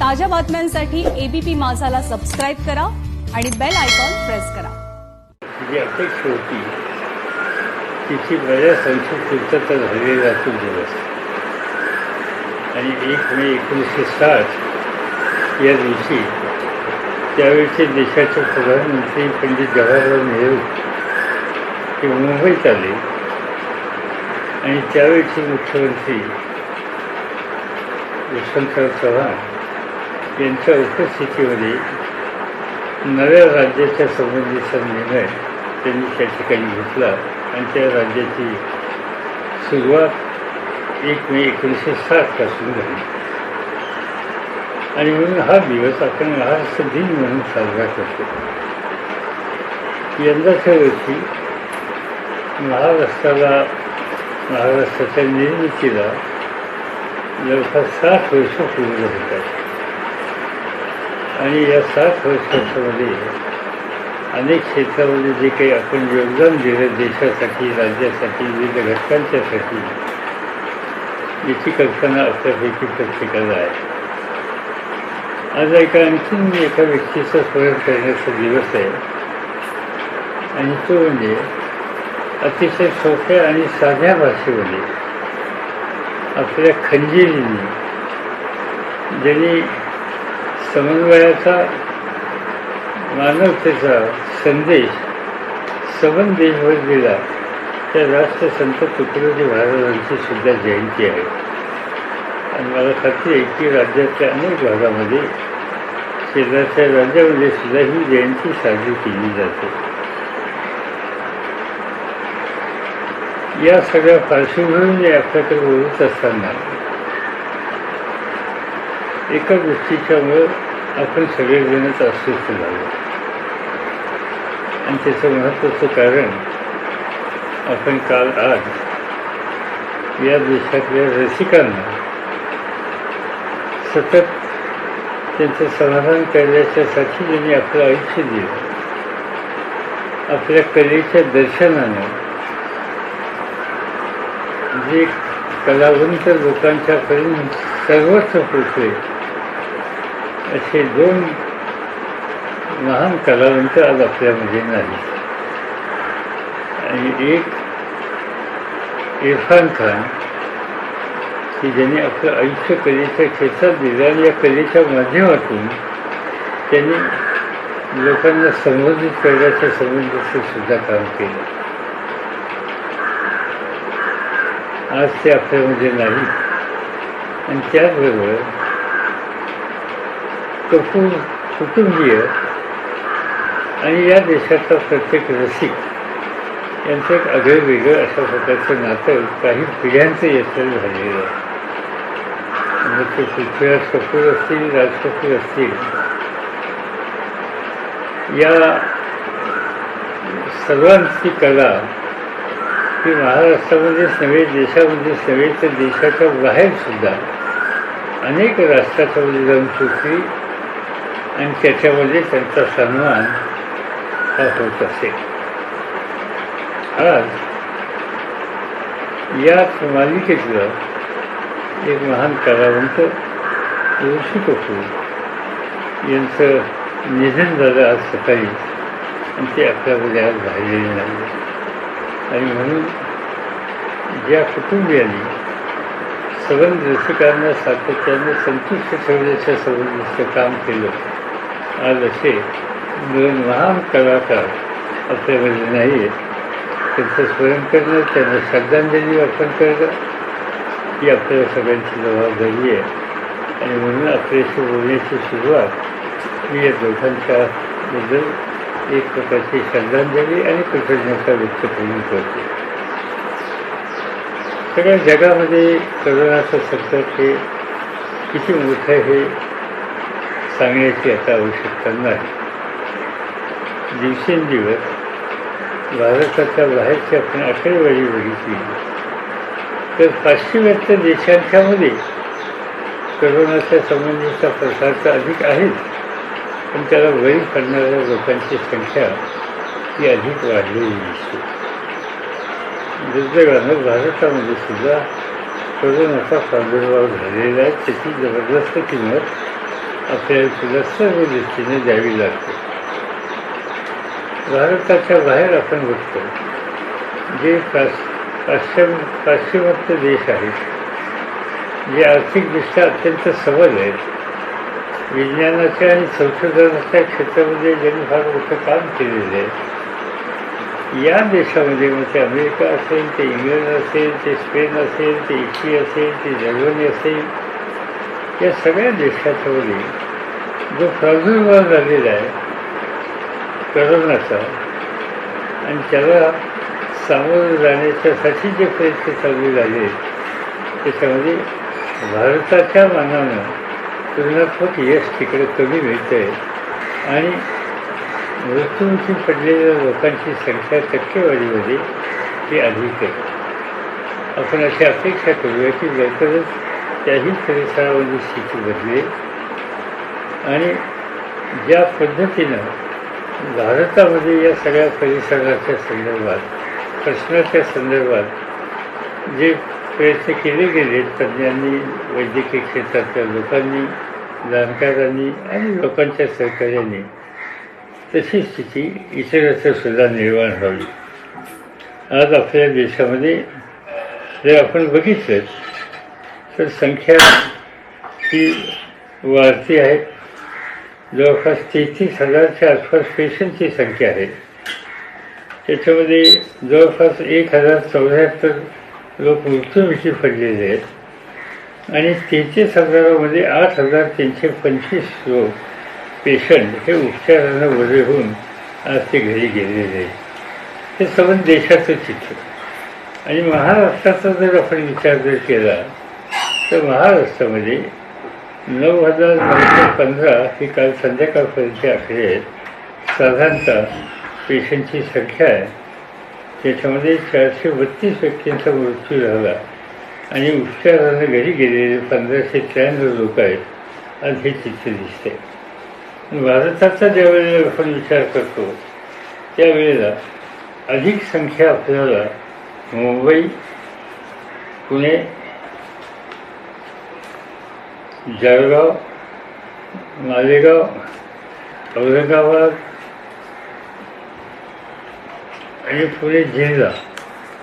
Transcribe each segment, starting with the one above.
ताज्या बातम्यांसाठी ABP माझाला subscribe करा आणि बेल आयकॉन प्रेस करा. जी अपेक्षा होती तिची बऱ्याच अंशी पूर्तता झालेली असून दिवस आणि 1 मे 1960 या दिवशी त्यावेळचे देशाचे प्रधानमंत्री पंडित जवाहरलाल नेहरू हे मुंबईत आले आणि त्यावेळचे मुख्यमंत्री यशवंतराव चव्हाण यांच्या उपस्थितीमध्ये नव्या राज्याच्या संबंधीचा निर्णय त्यांनी त्या ठिकाणी घेतला आणि त्या राज्याची सुरुवात 1 मे 1960 पासून झाली. आणि म्हणून हा दिवस आपण महाराष्ट्र दिन म्हणून साजरा करतो. यंदाच्या वर्षी महाराष्ट्राच्या निर्मितीला जवळपास 60 वर्ष पूर्ण होतात. आणि या 60 वर्षांमध्ये अनेक क्षेत्रामध्ये जे काही आपण योगदान दिलं देशासाठी, राज्यासाठी, विविध घटकांच्यासाठी, याची कल्पना आपल्यापैकी प्रत्येकाला आहे. आज एका व्यक्तीचं स्मरण करण्याचा दिवस आहे आणि तो म्हणजे अतिशय सोप्या आणि साध्या भाषेमध्ये आपल्या खंजिरीने ज्यांनी समन्वयाचा, मानवतेचा संदेश सबंध देशभर दिला त्या राष्ट्रसंत तुकडोजी महाराजांची सुद्धा जयंती आहे. आणि मला खात्री आहे की राज्यातल्या अनेक भागामध्ये, शेजारच्या राज्यामध्ये सुद्धा ही जयंती साजरी केली जाते. या सगळ्या पार्श्वभूमीने आपल्याकडे बोलत असताना एका गोष्टीच्यामुळं आपण सगळेजणच अस्वस्थ झालो आणि त्याचं महत्त्वाचं कारण आपण आज या देशातल्या रसिकांना सतत त्यांचं समाधान करण्याच्यासाठी ज्यांनी आपलं आयुष्य दिलं, आपल्या कलेच्या दर्शनानं जे कलावंत लोकांच्यापर्यंत सर्वत्र पोचले असे 2 महान कलावंत आज आपल्यामध्ये नाही. आणि एक इरफान खान की ज्यांनी आपलं आयुष्य कलेच्या क्षेत्रात दिलं आणि या कलेच्या माध्यमातून त्यांनी लोकांना संबोधित करण्याच्या संबंधीचं सुद्धा काम केलं. आज ते आपल्यामध्ये नाही. आणि त्याचबरोबर कपूर कुटुंबीय आणि या देशाचा प्रत्येक रसिक यांचं एक आगळं वेगळं अशा प्रकारचं नातं काही पिढ्यांचं यशस्वी झालेलं आहे. म्हणजे ते पृथ्वीराज कपूर असतील, राज कपूर असतील, या सर्वांची कला ही महाराष्ट्रामध्येच नव्हे, देशामध्येच नव्हे, तर देशाच्या बाहेरसुद्धा अनेक राष्ट्राच्यामध्ये जाऊन पोचली आणि त्याच्यामध्ये त्यांचा सन्मान हा होत असेल. आज याच मालिकेतलं एक महान कलावंत ऋषी कपूर यांचं निधन झालं आज सकाळी आणि ते आपल्यामध्ये आज झालेले नाही. आणि म्हणून ज्या कुटुंबियांनी सबंध रसिकांना सातत्याने संतुष्ट ठेवण्याच्या संबंधीचं काम केलं, आज असे 2 महान कलाकार आपल्यामध्ये नाही आहेत. त्यांचं स्मरण करणं, त्यांना श्रद्धांजली अर्पण करणं ही आपल्या सगळ्यांची जबाबदारी आहे. आणि म्हणून आपल्याशी बोलण्याची सुरुवात मी या दोघांच्याबद्दल एक प्रकारची श्रद्धांजली आणि कृतज्ञता व्यक्त करून करतो. सगळ्या जगामध्ये कोरोनाचं संकट हे किती मोठं हे सांगण्याची आता आवश्यकता नाही. दिवसेंदिवस भारताच्या बाहेरची आपण आकडेवारी बघितली तर पाश्चिमात्य देशांच्यामध्ये कोरोनाच्या संबंधीचा प्रसार तर अधिक आहेच, पण त्याला बळी पडणाऱ्या लोकांची संख्या ही अधिक वाढलेली दिसते. दुर्दैवानं भारतामध्ये सुद्धा कोरोनाचा प्रादुर्भाव झालेला आहे. त्याची जबरदस्त किंमत आपल्याला सुद्धा सर्व दृष्टीने द्यावी लागते. भारताच्या बाहेर आपण बघतो जे पाश्चिमात्य देश आहेत, जे आर्थिकदृष्ट्या अत्यंत सबल आहेत, विज्ञानाच्या आणि संशोधनाच्या क्षेत्रामध्ये ज्यांनी फार मोठं काम केलेलं आहे, या देशामध्ये मग ते अमेरिका असेल, ते इंग्लंड असेल, ते स्पेन असेल, ते इटली असेल, ते जर्मनी असेल, या सगळ्या देशाच्यामध्ये जो प्रादुर्भाव झालेला आहे करोनाचा आणि त्याला सामोरं जाण्याच्यासाठी जे प्रयत्न चालू झाले त्याच्यामध्ये भारताच्या मानानं तुलनात्मक यश तिकडे कमी मिळतं आहे आणि मृत्यूमुखी पडलेल्या लोकांची संख्या टक्केवारीमध्ये ती अधिक आहे. आपण अशी अपेक्षा करूया की लवकरच त्याही परिसरामध्ये स्थिती बदलेल आणि ज्या पद्धतीनं भारतामध्ये या सगळ्या परिसराच्या संदर्भात, प्रश्नाच्या संदर्भात जे प्रयत्न केले गेले तज्ज्ञांनी, वैद्यकीय क्षेत्रातल्या लोकांनी, जाणकारांनी आणि लोकांच्या सहकार्याने, तशी स्थिती इतरत्र सुद्धा निर्माण व्हावी. आज आपल्या देशामध्ये जर आपण बघितलं तर संख्या ही वाढती आहे. जवळपास 33,000च्या आसपास पेशंटची संख्या आहे. त्याच्यामध्ये जवळपास 1,074 लोक मृत्युमुखी पडलेले आहेत आणि 33,000मध्ये 8,325 लोक पेशंट हे उपचारानं बरे होऊन आज ते घरी गेलेले आहेत. हे संबंध देशाचं चित्र. आणि महाराष्ट्राचा जर आपण विचार जर केला तर महाराष्ट्रामध्ये 9,915 ही काल संध्याकाळपर्यंतचे आकडे आहेत. साधारणतः पेशंटची संख्या आहे. त्याच्यामध्ये 432 व्यक्तींचा मृत्यू झाला आणि उपचारानं घरी गेलेले 1,593 लोक आहेत. आज हे चित्र दिसते. भारताचा ज्यावेळेला आपण विचार करतो त्यावेळेला अधिक संख्या आपल्याला मुंबई, पुणे, जळगाव, मालेगाव, औरंगाबाद आणि पुणे जिल्हा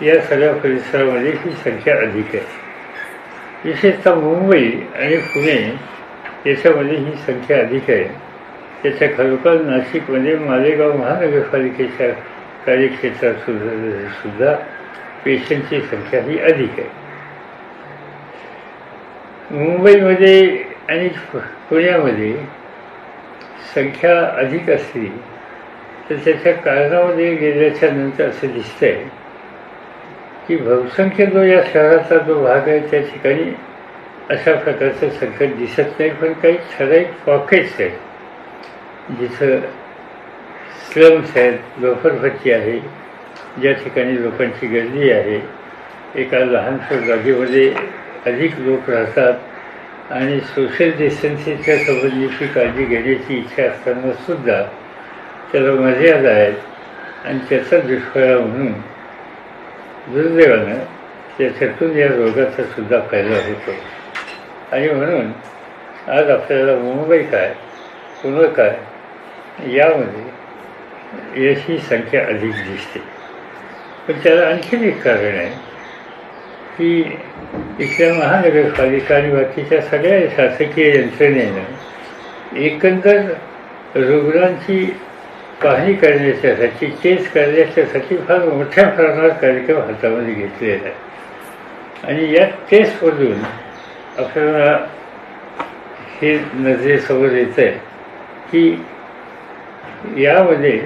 या सगळ्या परिसरामध्ये ही संख्या अधिक आहे. विशेषतः मुंबई आणि पुणे याच्यामध्ये ही संख्या अधिक आहे. त्याच्या खरोखर नाशिकमध्ये मालेगाव महानगरपालिकेच्या कार्यक्षेत्रात सुद्धा पेशंटची संख्या ही अधिक आहे. मुंबईमध्ये आणि पुण्यामध्ये संख्या अधिक असली तर त्याच्या कारणामध्ये गेल्याच्या नंतर असं दिसतं आहे की बहुसंख्य जो या शहराचा जो भाग आहे त्या ठिकाणी अशा प्रकारचं संकट दिसत नाही. पण काही ठराविक पॉकेट्स आहेत जिथं स्लम्स आहेत, झोपडपट्टी आहे, ज्या ठिकाणी लोकांची गर्दी आहे, एका लहानशा जागेमध्ये अधिक लोक राहतात आणि सोशल डिस्टन्सिंगच्या संबंधीची काळजी घेण्याची इच्छा असताना सुद्धा त्याला मर्यादा आहेत आणि त्याचा दुष्परिणाम म्हणून दुर्दैवानं त्याच्यातून या रोगाचा सुद्धा फायदा होतो. आणि म्हणून आज आपल्याला मुंबई काय, पुणे काय यामध्ये याची संख्या अधिक दिसते. पण त्याला आणखीन एक कारण आहे की इथल्या महानगरपालिका आणि बाकीच्या सगळ्या शासकीय यंत्रणेनं एकंदर रुग्णांची पाहणी करण्याच्यासाठी, केस करण्याच्यासाठी फार मोठ्या प्रमाणात कार्यक्रम हातामध्ये घेतलेला आहे. आणि या टेस्टमधून आपल्याला हे नजरेसमोर येतं आहे की यामध्ये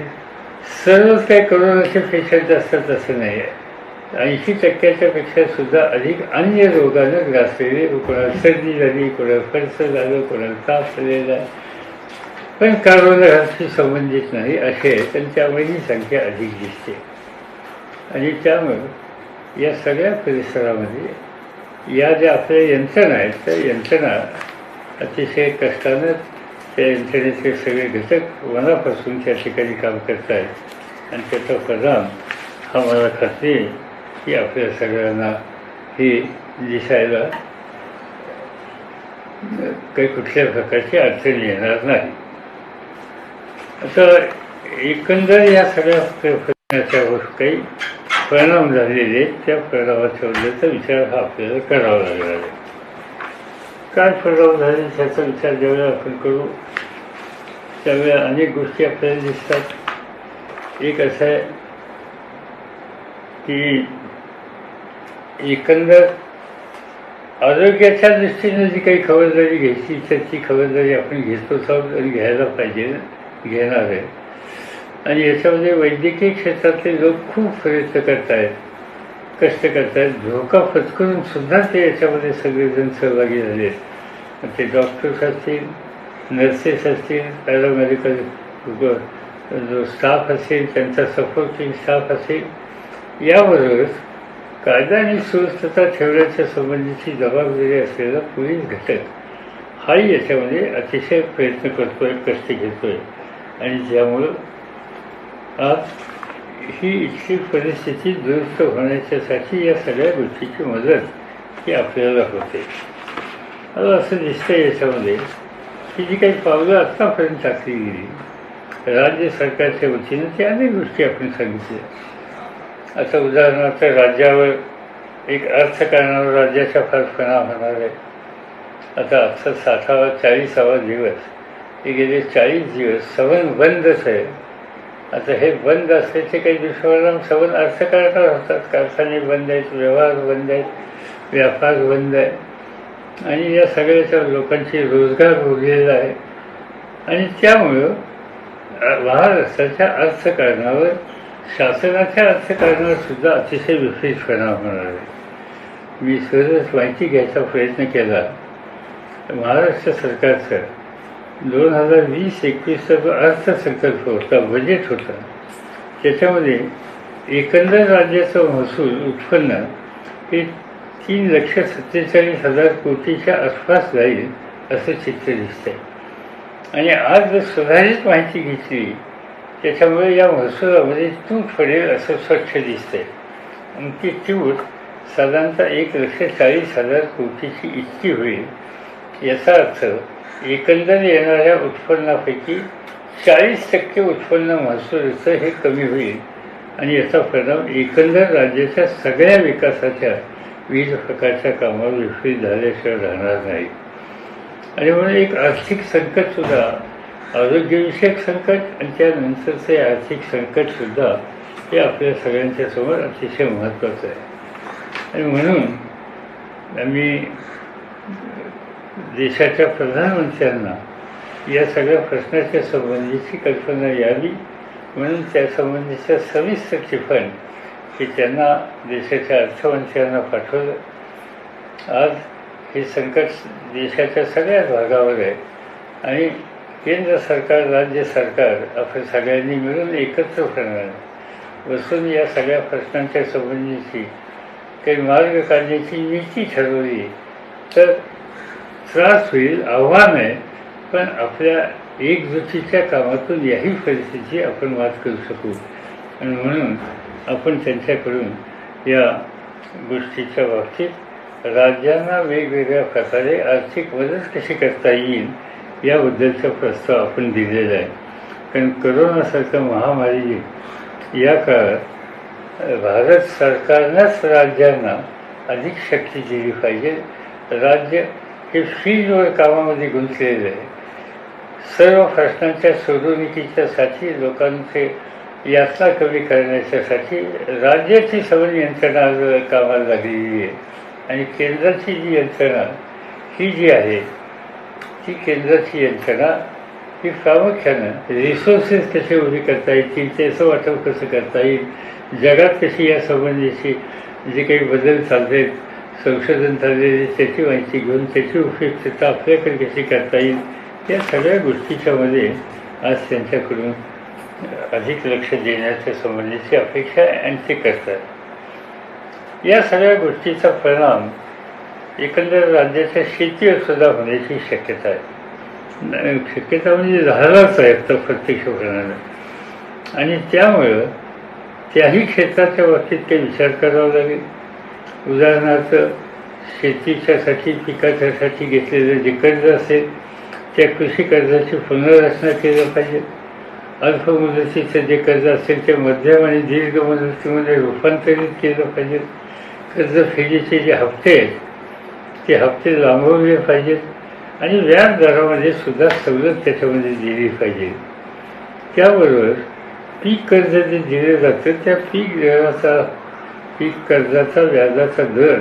सर्वच काही कोरोनाचे पेशंट असतात असं नाही आहे. 80% पेक्षा सुद्धा अधिक अन्य रोगानं ग्रासलेले, कोणाला सर्दी झाली, कोणाला फरसं झालं, कोणाला ताप झालेला, पण कोरोनाशी संबंधित नाही असे आहेत आणि त्यामुळे ही संख्या अधिक दिसते. आणि त्यामुळे या सगळ्या परिसरामध्ये या ज्या आपल्या यंत्रणा आहेत त्या यंत्रणा अतिशय कष्टानं त्या यंत्रणेचे सगळे घटक मनापासून त्या ठिकाणी काम करत आहेत आणि त्याचा परिणाम हा मला खात्री आहे की आपल्या सगळ्यांना हे दिसायला काही कुठल्या प्रकारची अडचण येणार नाही. आता एकंदर या सगळ्या प्रयत्नाच्या काही परिणाम झालेले आहेत. त्या परिणामाच्या बद्दलचा विचार हा आपल्याला करावा लागणार आहे. काय परिणाम झाले त्याचा विचार ज्यावेळेला आपण करू त्यावेळेला अनेक गोष्टी आपल्याला दिसतात. एक असं आहे की एकंदर आरोग्याच्या दृष्टीने जी काही खबरदारी घ्यायची त्याची खबरदारी आपण घेतोच आहोत आणि घ्यायला पाहिजे, घेणार आहे. आणि याच्यामध्ये वैद्यकीय क्षेत्रातले लोक खूप प्रयत्न करत आहेत, कष्ट करत आहेत. धोका पत्करून सुद्धा ते याच्यामध्ये सगळेजण सहभागी झाले आहेत. ते डॉक्टर्स असतील, नर्सेस असतील, पॅरामेडिकल जो स्टाफ असेल, त्यांचा सपोर्टिंग स्टाफ असेल, याबरोबरच कायदा आणि सुव्यवस्था ठेवण्याच्या संबंधीची जबाबदारी असलेला पोलीस घटक हाही याच्यामध्ये अतिशय प्रयत्न करतोय, कष्ट घेतोय. आणि ज्यामुळं आज ही इथली परिस्थिती दुरुस्त होण्याच्यासाठी या सगळ्या गोष्टीची मदत ही आपल्याला होते. आता असं दिसतंय याच्यामध्ये की जी काही पावलं आत्तापर्यंत टाकली गेली राज्य सरकारच्या वतीनं त्या अनेक गोष्टी आपण सांगितल्या. आता उदाहरणार्थ राज्यावर एक अर्थकारणावर राज्याचा फार परिणाम होणार आहे. आता आजचा 40वा दिवस, हे गेले 40 दिवस सवन बंदच आहे. आता हे बंद असल्याचे काही दुष्परिणाम सवन अर्थकारणावर होतात. कारखाने बंद आहेत, व्यवहार बंद आहेत, व्यापार बंद आहे आणि या सगळ्याच्या लोकांची रोजगार उरलेला आहे. आणि त्यामुळं महाराष्ट्राच्या अर्थकारणावर, शासनाच्या अर्थकारणावर सुद्धा अतिशय विपरीत परिणाम होणार आहे. मी सहजच माहिती घ्यायचा प्रयत्न केला. महाराष्ट्र सरकारचं 2020-21चा जो अर्थसंकल्प होता, बजेट होता, त्याच्यामध्ये एकंदर राज्याचं महसूल उत्पन्न हे 3,47,000 कोटीच्या आसपास जाईल असं चित्र दिसतंय. आणि आज जर सुधारित माहिती घेतली त्याच्यामुळे या महसुलामध्ये तूट पडेल असं स्वच्छ दिसतंय. आणि ती तूट साधारणतः 1,40,000 कोटीची इतकी होईल. याचा अर्थ एकंदर येणाऱ्या उत्पन्नापैकी 40% उत्पन्न महसुलाचं हे कमी होईल. आणि याचा परिणाम एकंदर राज्याच्या सगळ्या विकासाच्या विविध प्रकारच्या कामावर विपरीत झाल्याशिवाय राहणार नाही. आणि म्हणून एक आर्थिक संकटसुद्धा, आरोग्यविषयक संकट आणि त्यानंतरचे आर्थिक संकटसुद्धा हे आपल्या सगळ्यांच्या समोर अतिशय महत्त्वाचं आहे. आणि म्हणून आम्ही देशाच्या प्रधानमंत्र्यांना या सगळ्या प्रश्नाच्या संबंधीची कल्पना यावी म्हणून त्यासंबंधीचं सविस्तर टिपण हे त्यांना देशाच्या अर्थमंत्र्यांना पाठवलं. आज हे संकट देशाच्या सगळ्याच भागावर आहे आणि केंद्र सरकार, राज्य सरकार आपण सगळ्यांनी मिळून एकत्र बसून या सगळ्या प्रश्नांच्या संबंधीची काही मार्ग काढण्याची नीती ठरवली तर त्रास होईल, आव्हान आहे. पण आपल्या एकजुटीच्या कामातून याही परिस्थिती आपण मात करू शकू. आणि म्हणून आपण त्यांच्याकडून या गोष्टीच्या बाबतीत राज्यांना वेगवेगळ्या प्रकारे आर्थिक मदत कशी करता येईल याबद्दलचा प्रस्ताव आपण दिलेला आहे. कारण करोनासारखं महामारी या काळात भारत सरकारनंच राज्यांना अधिक शक्ती दिली पाहिजे. राज्य हे फील्डवर कामामध्ये गुंतलेलं आहे. सर्व प्रश्नांच्या सोडवणुकीच्यासाठी, लोकांचे यातना कमी करण्याच्यासाठी राज्याची सगळी यंत्रणा कामाला लागलेली आहे. आणि केंद्राची जी यंत्रणा ही जी आहे ती केंद्राची यंत्रणा ही प्रामुख्यानं रिसोर्सेस कसे उभे करता येतील, त्याचं वाटप कसं करता येईल, जगात कशी या संबंधीची जे काही बदल चालले, संशोधन चाललेले त्याची माहिती घेऊन त्याची उपयुक्तता आपल्याकडे कशी करता येईल, या सगळ्या गोष्टीच्यामध्ये आज त्यांच्याकडून अधिक लक्ष देण्याच्या संबंधीची अपेक्षा आहे आणि ते करतात. या सगळ्या गोष्टीचा परिणाम एकंदर राज्याच्या शेतीवर सुद्धा होण्याची शक्यता आहे. शक्यता म्हणजे झालाच आहे तर प्रत्यक्षपणानं. आणि त्यामुळं त्याही क्षेत्राच्या बाबतीत काही विचार करावा लागेल. उदाहरणार्थ शेतीच्यासाठी पिकाच्यासाठी घेतलेलं जे कर्ज असेल त्या कृषी कर्जाची पुनर्रचना केलं पाहिजे. अल्प मुदतीचं जे कर्ज असेल ते मध्यम आणि दीर्घ मुदतीमध्ये रूपांतरित केलं पाहिजे. कर्जफेडीचे जे हप्ते आहेत ते हप्ते लांबवले पाहिजेत आणि व्याज दरामध्ये सुद्धा सवलत त्याच्यामध्ये दिली पाहिजे. त्याबरोबर पीक कर्ज जे दिलं जातं त्या पीक कर्जाचा व्याजाचा दर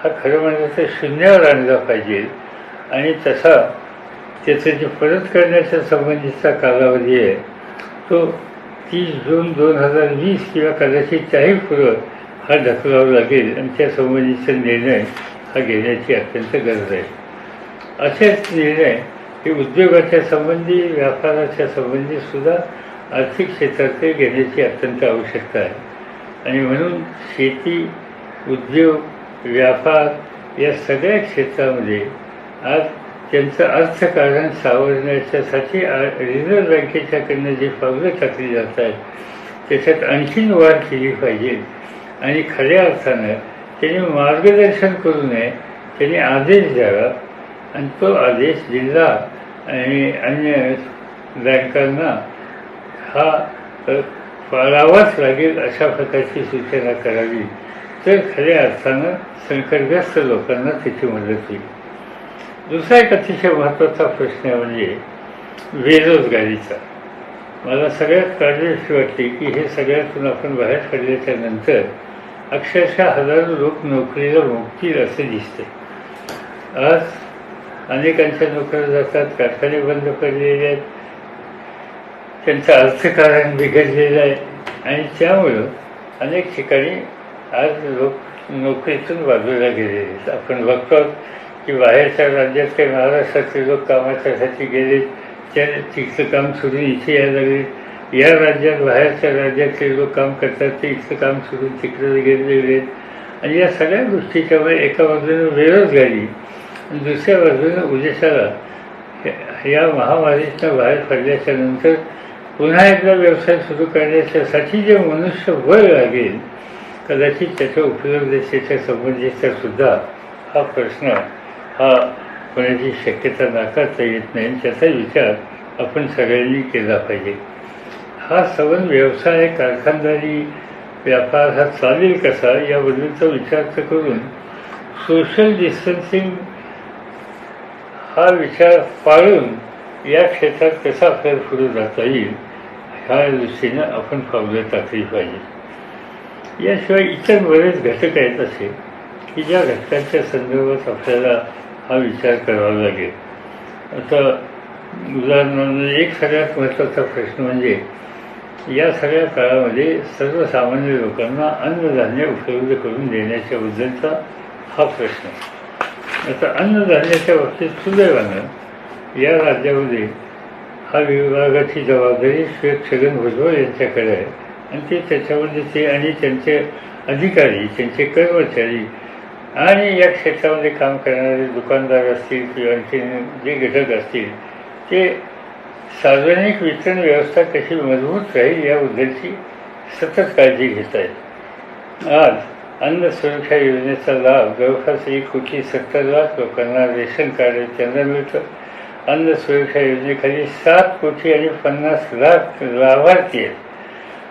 हा खरं म्हणजे तर शून्यावर आणला पाहिजे आणि तसा त्याचं जे परत करण्याच्या संबंधीचा कालावधी आहे तो 30 जून 2020 किंवा कदाचित त्याही पुढं हा ढकलावा लागेल आणि त्या संबंधीचा निर्णय हा घेण्याची अत्यंत गरज आहे. असेच निर्णय हे उद्योगाच्या संबंधी व्यापाराच्या संबंधी सुद्धा आर्थिक क्षेत्रात घेण्याची अत्यंत आवश्यकता आहे. आणि म्हणून शेती, उद्योग, व्यापार या सगळ्या क्षेत्रामध्ये आज त्यांचं अर्थकारण सावरण्याच्यासाठी रिझर्व्ह बँकेच्याकडनं जे पावलं टाकली जात आहेत त्याच्यात आणखीन वाढ केली पाहिजे आणि खऱ्या अर्थानं त्यांनी मार्गदर्शन करू नये, त्यांनी आदेश द्यावा आणि तो आदेश जिल्हा आणि अन्य बँकांना हा पाळावाच लागेल अशा प्रकारची सूचना करावी तर खऱ्या अर्थानं संकटग्रस्त लोकांना त्याची मदत होईल. दुसरा एक अतिशय महत्त्वाचा प्रश्न म्हणजे बेरोजगारीचा. मला सगळ्यात काळजी वाटते की हे सगळ्यातून आपण बाहेर पडल्याच्या नंतर अक्षरशः हजारो लोक नोकरीला मुकतील असे दिसते. आज अनेकांच्या नोकऱ्या जातात, कारखाने बंद पडलेले आहेत, त्यांचं अर्थकारण बिघडलेलं आहे आणि त्यामुळं अनेक ठिकाणी आज लोक नोकरीतून बाजूला गेलेले आहेत. आपण बघतो की बाहेरच्या राज्यात काही महाराष्ट्रातले लोक कामाच्यासाठी गेले, त्या तिथलं काम सोडून इथे यायला लागले. या राज्यात बाहेरच्या राज्यातले लोक काम करतात ते इथलं काम सोडून तिकडे गेलेले आहेत आणि या सगळ्या गोष्टीच्यामुळे एका बाजूने बेरोजगारी आणि दुसऱ्या बाजूने उद्देशाला या महामारीतनं बाहेर पडल्याच्या नंतर पुन्हा एकदा व्यवसाय सुरू करण्याच्यासाठी जे मनुष्यबळ लागेल कदाचित त्याच्या उपलब्धतेच्या संबंधीचा सुद्धा हा प्रश्न हा होण्याची शक्यता नाकारता येत नाही. त्याचा विचार आपण सगळ्यांनी केला पाहिजे. हा सवन व्यवसाय, कारखानदारी व्यापार हा चालेल कसा याबद्दलचा विचार करून सोशल डिस्टन्सिंग हा विचार पाळून या क्षेत्रात कसा आपल्याला पुढे जाता येईल ह्या दृष्टीनं आपण पावलं टाकली पाहिजे. याशिवाय इतर बरेच घटक आहेत असे की ज्या घटकांच्या संदर्भात आपल्याला हा विचार करावा लागेल. आता उदाहरणार्थ एक सगळ्यात महत्त्वाचा प्रश्न म्हणजे या सगळ्या काळामध्ये सर्वसामान्य लोकांना अन्नधान्य उपलब्ध करून देण्याच्याबद्दलचा हा प्रश्न. आता अन्नधान्याच्या बाबतीत सुदैवानं या राज्यामध्ये हा विभागाची जबाबदारी श्री छगन भुजबळ यांच्याकडे आहे आणि ते त्याच्यामध्ये ते आणि त्यांचे अधिकारी, त्यांचे कर्मचारी आणि या क्षेत्रामध्ये काम करणारे दुकानदार असतील किंवा आणखी जे घटक असतील ते सार्वजनिक वितरण व्यवस्था कशी मजबूत राहील याबद्दलची सतत काळजी घेत आहेत. आज अन्न सुरक्षा योजनेचा लाभ जवळपास 1,70,00,000 लोकांना रेशन कार्ड त्यांना मिळतं. अन्न सुरक्षा योजनेखाली 7,50,00,000 लाभार्थी आहेत.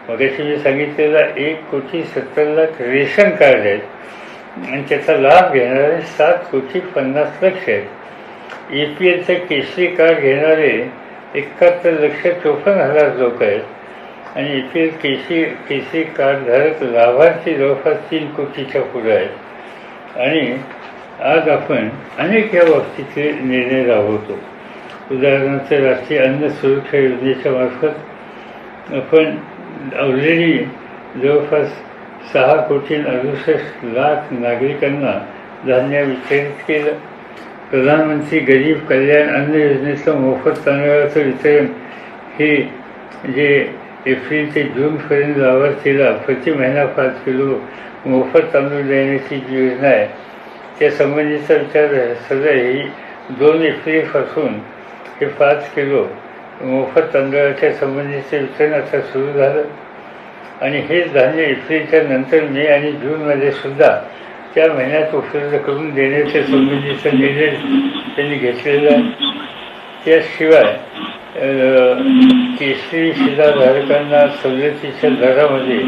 मग अशी मी सांगितलेला 1,70,00,000 रेशन कार्ड आहेत आणि त्याचा लाभ घेणारे 7,50,00,000 आहेत. APLचं केसरी कार्ड घेणारे 71,54,000 लोक आहेत आणि APL केसरी कार्डधारक लाभार्थी जवळपास 3 कोटीच्या पुढे आहेत. आणि आज आपण अनेक या बाबतीतले निर्णय राबवतो. उदाहरणार्थ राष्ट्रीय अन्न सुरक्षा योजनेच्या मार्फत आपण ऑलरेडी जवळपास 6,68,00,000 नागरिकांना धान्य वितरित केलं. प्रधानमंत्री गरीब कल्याण अन्न योजनेचं मोफत तांदळाचं वितरण हे जे एप्रिल ते जूनपर्यंत लाभार्थीला प्रति महिना 5 किलो मोफत तांदूळ देण्याची जी योजना आहे त्या संबंधीचा विचार सध्या ही 2 एप्रिलपासून हे 5 किलो मोफत तांदळाच्या संबंधीचं वितरण आता सुरू झालं आणि हे धान्य एप्रिलच्या नंतर मे आणि जूनमध्ये सुद्धा त्या महिन्यात उपलब्ध करून देण्याच्या संबंधीचा निर्णय त्यांनी घेतलेला आहे. त्याशिवाय केशरी शिधाधारकांना सवलतीच्या दरामध्ये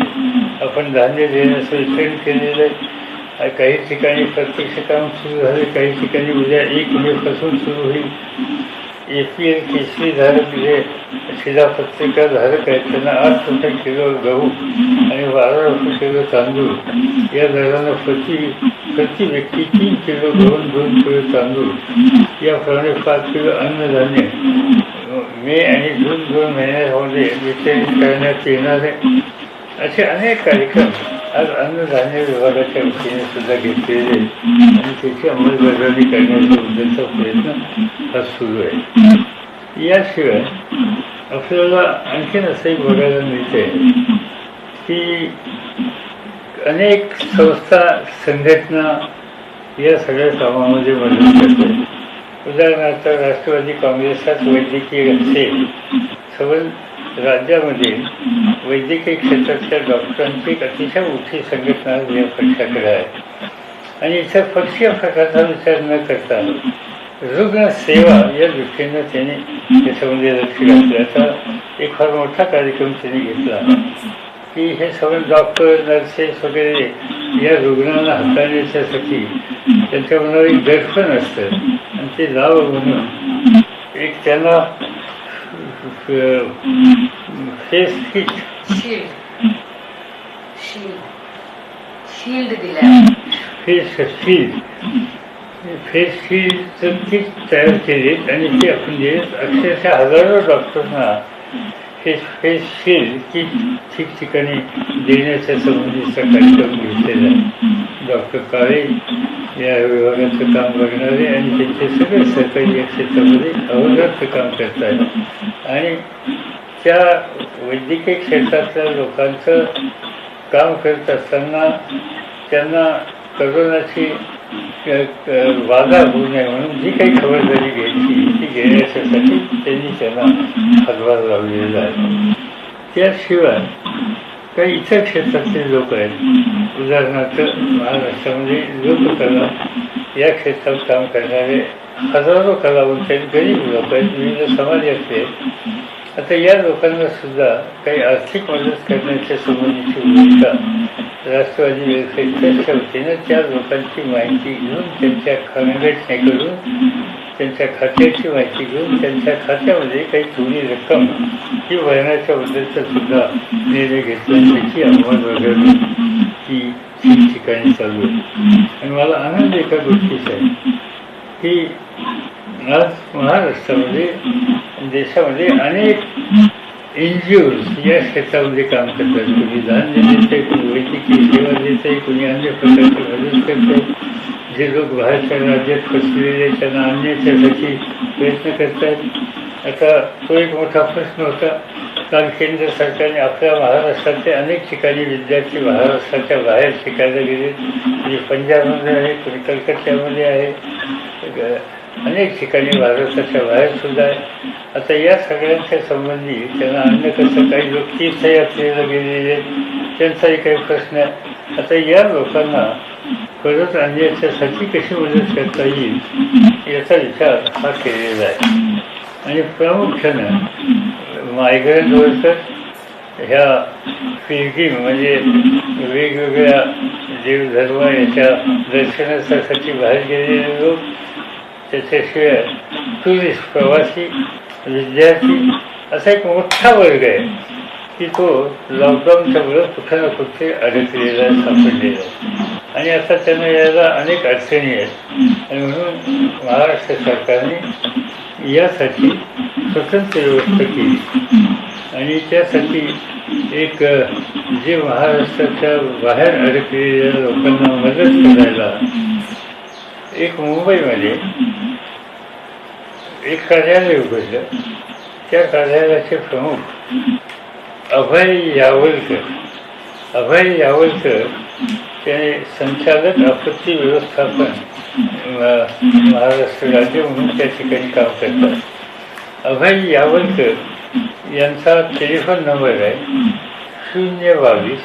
आपण धान्य देण्याचं वितरण केलेलं आहे. काही ठिकाणी प्रत्यक्ष काम सुरू झाले, काही ठिकाणी उद्या 1 मेपासून सुरू होईल. APL केशरीधारक जे शिधापत्रिका धारक आहेत त्यांना 8 रुपये किलो गहू आणि 12 रुपये किलो तांदूळ या दरानं प्रति व्यक्ती 3 किलो गहू, 2 किलो तांदूळ याप्रमाणे 5 किलो अन्नधान्य मे आणि जून 2 महिन्यामध्ये वितरित करण्यात येणार आहे. असे अनेक कार्यक्रम आज अन्नधान्य विभागाच्या वतीने सुद्धा घेतलेले आणि त्याची अंमलबजावणी करण्याचा उद्देशाचा प्रयत्न हा सुरू आहे. याशिवाय आपल्याला आणखीन असंही बघायला मिळते की अनेक संस्था संघटना या सगळ्या कामामध्ये मदत करते. उदाहरणार्थ राष्ट्रवादी काँग्रेसात वैद्यकीय सेल सबल राज्यामध्ये वैद्यकीय क्षेत्रातल्या डॉक्टरांची एक अतिशय मोठी संघटना या पक्षाकडे आहे. आणि इथं पक्षीय प्रकारचा विचार न करता रुग्णसेवा या दृष्टीनं त्यांनी त्याच्यामध्ये लक्ष घातलं. आता एक फार मोठा कार्यक्रम त्यांनी घेतला की हे सगळे डॉक्टर नर्सेस वगैरे या रुग्णांना हाताळण्याच्यासाठी त्यांच्या मनावर एक दडपण असतं आणि ते जावं म्हणून एक त्यांना फेस किट फेस शील्डचं किट तयार केलेत आणि ते आपण देत अक्षरशः हजारो डॉक्टरना हे फेस शील्ड किट ठिकठिकाणी देण्याच्या संबंधीचा कार्यक्रम घेतलेला आहे. डॉक्टर काळे या विभागाचं काम बघणारे आणि त्यांचे सगळे सहकारी या क्षेत्रामध्ये अहोरात्र काम करत आहेत. आणि त्या वैद्यकीय क्षेत्रातल्या लोकांचं काम करत असताना त्यांना करोनाची बाधा होऊ नये म्हणून जी काही खबरदारी घ्यायची ती घेण्यासाठी त्यांनी त्यांना हातभार लावलेला आहे. त्याशिवाय काही इतर क्षेत्रातले लोक आहेत. उदाहरणार्थ महाराष्ट्रामध्ये लोककला या क्षेत्रात काम करणारे हजारो कलावंत आहेत, गरीब लोक आहेत, विविध समाजातले आहेत. आता या लोकांना सुद्धा काही आर्थिक मदत करण्याच्या संबंधीची भूमिका राष्ट्रवादी वेलफेअर ट्रस्टच्या वतीनं त्या लोकांची माहिती घेऊन त्यांच्या संघटने करून त्यांच्या खात्याची माहिती घेऊन त्यांच्या खात्यामध्ये काही थोडी रक्कम ही भरण्याच्या बद्दलचा सुद्धा निर्णय घेतला. त्याची अंमलबजावणी ही ठिकठिकाणी चालू आहे. आणि मला आनंद एका गोष्टीचा आहे की आज महाराष्ट्रामध्ये देशामध्ये अनेक NGOs या क्षेत्रामध्ये काम करतात. कोणी धान्य देते, कोणी वैद्यकीय सेवा देते, कोणी अन्य प्रकारची मदत करते. जे लोक बाहेरच्या राज्यात फसलेले त्यांना आणण्याच्यासाठी प्रयत्न करतात. आता तो एक मोठा प्रश्न होता. काल केंद्र सरकारने आपल्या महाराष्ट्रातल्या अनेक ठिकाणी विद्यार्थी महाराष्ट्राच्या बाहेर शिकायला गेले. म्हणजे पंजाबमध्ये आहे, कोणी कलकत्त्यामध्ये आहे, अनेक ठिकाणी भारताच्या बाहेर सुद्धा आहे. आता या सगळ्यांच्या संबंधी त्यांना अन्य कसं काही लोक तीर्थयात्रेला गेलेले त्यांचाही काही प्रश्न आहे. आता या लोकांना परत आणण्याच्यासाठी कशी मदत करता येईल याचा विचार हा केलेला आहे. आणि प्रामुख्यानं मायग्रंट वर्कर्स ह्या पिलग्रीम म्हणजे वेगवेगळ्या देवधर्म याच्या दर्शनासाठी बाहेर गेलेले लोक, त्याच्याशिवाय टुरिस्ट प्रवासी विद्यार्थी असा एक मोठा वर्ग आहे की तो लॉकडाऊनच्यामुळं कुठं ना कुठे अडकलेला सापडलेला आहे. आणि आता त्यांना यायला अनेक अडचणी आहेत. आणि म्हणून महाराष्ट्र सरकारने यासाठी स्वतंत्र व्यवस्था केली. आणि त्यासाठी एक जे महाराष्ट्राच्या बाहेर अडकलेल्या लोकांना मदत करायला एक मुंबईमध्ये एक कार्यालय उघडलं. त्या कार्यालयाचे प्रमुख अभय यावलकर त्याने संचालक आपत्ती व्यवस्थापन महाराष्ट्र राज्य म्हणून त्या ठिकाणी काम करतात. अभय यावलकर यांचा टेलिफोन नंबर आहे 022